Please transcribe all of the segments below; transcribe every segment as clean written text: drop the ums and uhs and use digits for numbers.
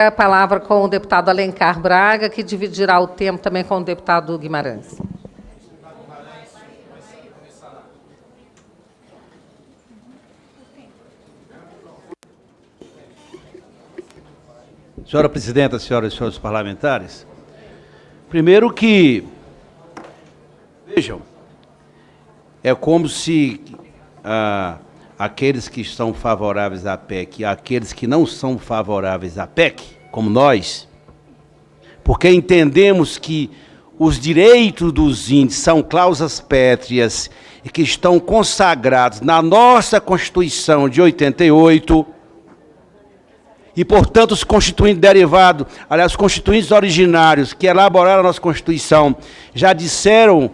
A palavra com o deputado Alencar Braga, que dividirá o tempo também com o deputado Guimarães. Senhora presidenta, senhoras e senhores parlamentares, primeiro que, vejam, é como se aqueles que estão favoráveis à PEC e aqueles que não são favoráveis à PEC, como nós, porque entendemos que os direitos dos índios são cláusulas pétreas e que estão consagrados na nossa Constituição de 88, e, portanto, os constituintes derivados, aliás, os constituintes originários que elaboraram a nossa Constituição, já disseram,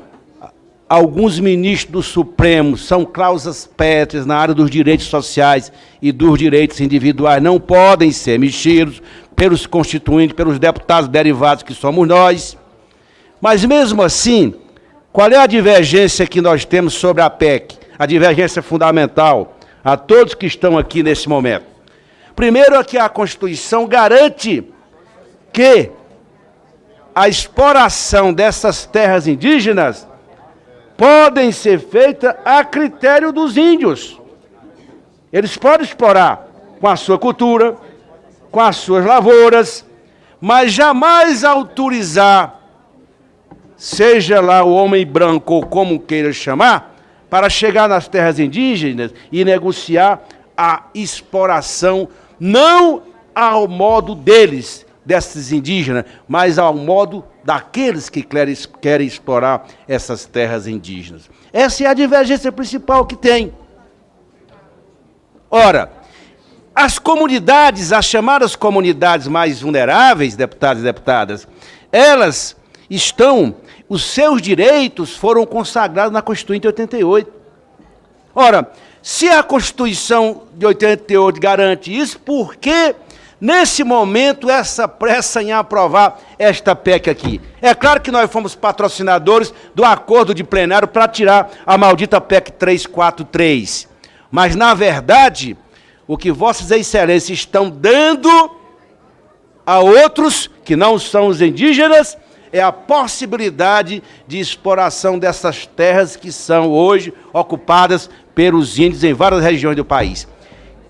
alguns ministros do Supremo, são cláusulas pétreas na área dos direitos sociais e dos direitos individuais, não podem ser mexidos pelos constituintes, pelos deputados derivados que somos nós. Mas, mesmo assim, qual é a divergência que nós temos sobre a PEC? A divergência fundamental a todos que estão aqui nesse momento. Primeiro é que a Constituição garante que a exploração dessas terras indígenas podem ser feitas a critério dos índios. Eles podem explorar com a sua cultura, com as suas lavouras, mas jamais autorizar, seja lá o homem branco ou como queira chamar, para chegar nas terras indígenas e negociar a exploração, não ao modo deles, desses indígenas, mas ao modo daqueles que querem explorar essas terras indígenas. Essa é a divergência principal que tem. Ora, as comunidades, as chamadas comunidades mais vulneráveis, deputados e deputadas, elas estão, os seus direitos foram consagrados na Constituinte de 88. Ora, se a Constituição de 88 garante isso, por que nesse momento essa pressa em aprovar esta PEC aqui? É claro que nós fomos patrocinadores do acordo de plenário para tirar a maldita PEC 343. Mas, na verdade, o que vossas excelências estão dando a outros, que não são os indígenas, é a possibilidade de exploração dessas terras que são hoje ocupadas pelos índios em várias regiões do país.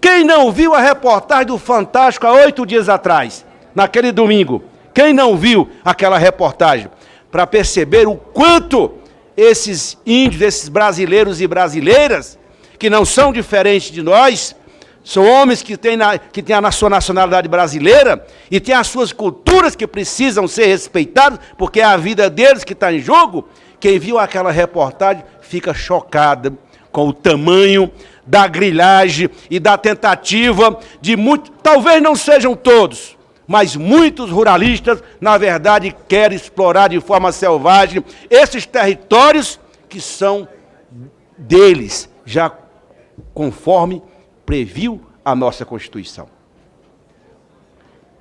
Quem não viu a reportagem do Fantástico há 8 dias atrás, naquele domingo, quem não viu aquela reportagem, para perceber o quanto esses índios, esses brasileiros e brasileiras, que não são diferentes de nós, são homens que têm a sua nacionalidade brasileira e têm as suas culturas que precisam ser respeitadas, porque é a vida deles que está em jogo. Quem viu aquela reportagem fica chocado com o tamanho da grilagem e da tentativa de muitos, talvez não sejam todos, mas muitos ruralistas, na verdade, querem explorar de forma selvagem esses territórios que são deles, já conforme previu a nossa Constituição.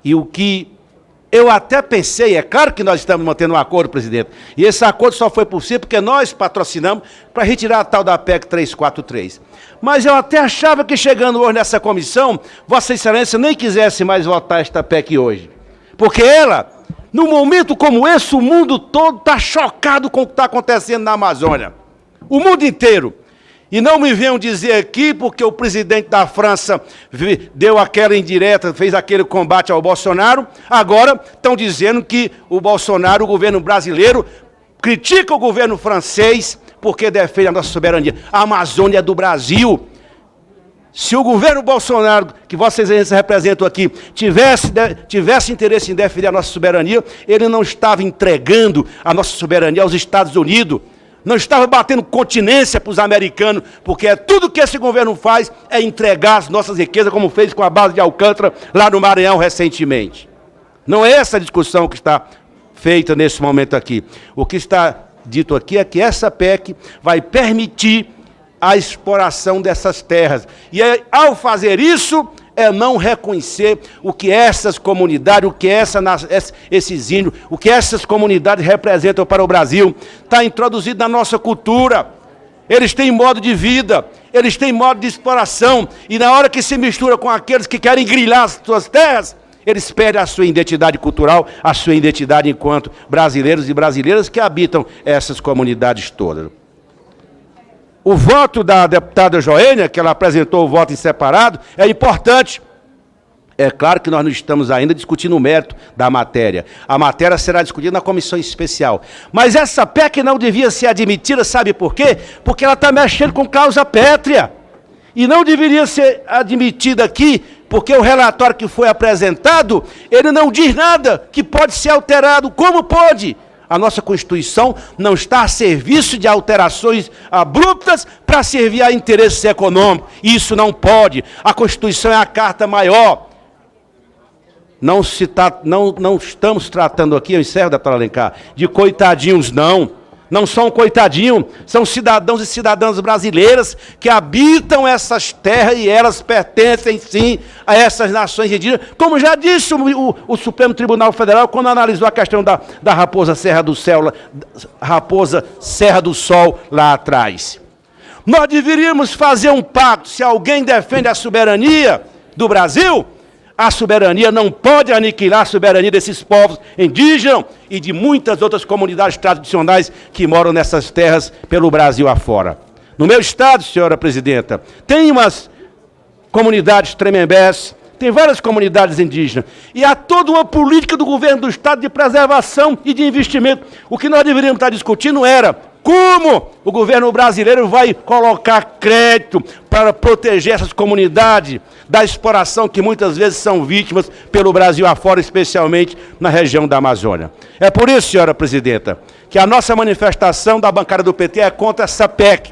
E o que eu até pensei, é claro que nós estamos mantendo um acordo, presidente, e esse acordo só foi possível porque nós patrocinamos para retirar a tal da PEC 343. Mas eu até achava que chegando hoje nessa comissão, Vossa Excelência nem quisesse mais votar esta PEC hoje. Porque ela, num momento como esse, o mundo todo está chocado com o que está acontecendo na Amazônia. O mundo inteiro. E não me venham dizer aqui, porque o presidente da França deu aquela indireta, fez aquele combate ao Bolsonaro, agora estão dizendo que o Bolsonaro, o governo brasileiro, critica o governo francês porque defende a nossa soberania. A Amazônia é do Brasil. Se o governo Bolsonaro, que Vossa Excelência representa aqui, tivesse interesse em defender a nossa soberania, ele não estava entregando a nossa soberania aos Estados Unidos. Não estava batendo continência para os americanos, porque é tudo que esse governo faz é entregar as nossas riquezas, como fez com a base de Alcântara, lá no Maranhão, recentemente. Não é essa a discussão que está feita nesse momento aqui. O que está dito aqui é que essa PEC vai permitir a exploração dessas terras. E ao fazer isso, é não reconhecer o que essas comunidades, o que esses índios, o que essas comunidades representam para o Brasil. Está introduzido na nossa cultura. Eles têm modo de vida, eles têm modo de exploração. E na hora que se mistura com aqueles que querem grilhar as suas terras, Eles perdem a sua identidade cultural, a sua identidade enquanto brasileiros e brasileiras que habitam essas comunidades todas. O voto da deputada Joênia, que ela apresentou o voto em separado, é importante. É claro que nós não estamos ainda discutindo o mérito da matéria. A matéria será discutida na comissão especial. Mas essa PEC não devia ser admitida, sabe por quê? Porque ela está mexendo com causa pétrea. E não deveria ser admitida aqui, porque o relatório que foi apresentado, ele não diz nada que pode ser alterado. Como pode? A nossa Constituição não está a serviço de alterações abruptas para servir a interesses econômicos. Isso não pode. A Constituição é a carta maior. Não estamos tratando aqui, eu encerro, deputada Alencar, de coitadinhos, não. Não são coitadinhos, são cidadãos e cidadãs brasileiras que habitam essas terras e elas pertencem, sim, a essas nações indígenas. Como já disse o Supremo Tribunal Federal, quando analisou a questão da Raposa Serra do Sol lá atrás. Nós deveríamos fazer um pacto. Se alguém defende a soberania do Brasil, a soberania não pode aniquilar a soberania desses povos indígenas e de muitas outras comunidades tradicionais que moram nessas terras pelo Brasil afora. No meu estado, senhora presidenta, tem umas comunidades tremembés, tem várias comunidades indígenas, e há toda uma política do governo do estado de preservação e de investimento. O que nós deveríamos estar discutindo era como o governo brasileiro vai colocar crédito para proteger essas comunidades da exploração que muitas vezes são vítimas pelo Brasil afora, especialmente na região da Amazônia. É por isso, senhora presidenta, que a nossa manifestação da bancada do PT é contra essa PEC.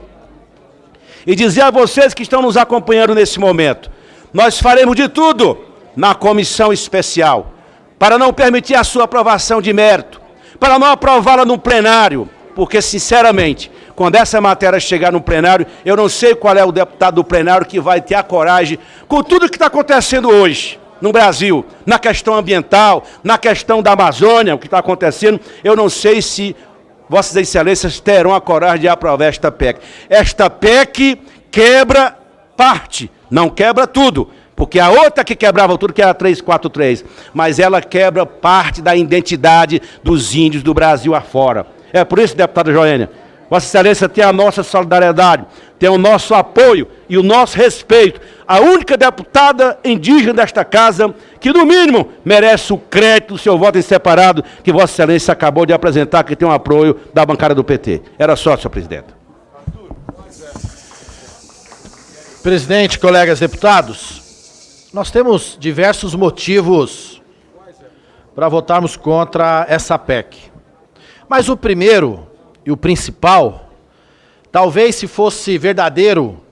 E dizer a vocês que estão nos acompanhando nesse momento, nós faremos de tudo na comissão especial para não permitir a sua aprovação de mérito, para não aprová-la no plenário, porque, sinceramente, quando essa matéria chegar no plenário, eu não sei qual é o deputado do plenário que vai ter a coragem, com tudo que está acontecendo hoje no Brasil, na questão ambiental, na questão da Amazônia, o que está acontecendo, eu não sei se Vossas Excelências terão a coragem de aprovar esta PEC. Esta PEC quebra parte, não quebra tudo, porque a outra que quebrava tudo, que era a 343, mas ela quebra parte da identidade dos índios do Brasil afora. É por isso, deputada Joênia, Vossa Excelência tem a nossa solidariedade, tem o nosso apoio e o nosso respeito. A única deputada indígena desta casa que, no mínimo, merece o crédito do seu voto em separado, que Vossa Excelência acabou de apresentar, que tem o apoio da bancada do PT. Era só, senhor presidente. Presidente, colegas deputados, nós temos diversos motivos para votarmos contra essa PEC. Mas o primeiro e o principal, talvez se fosse verdadeiro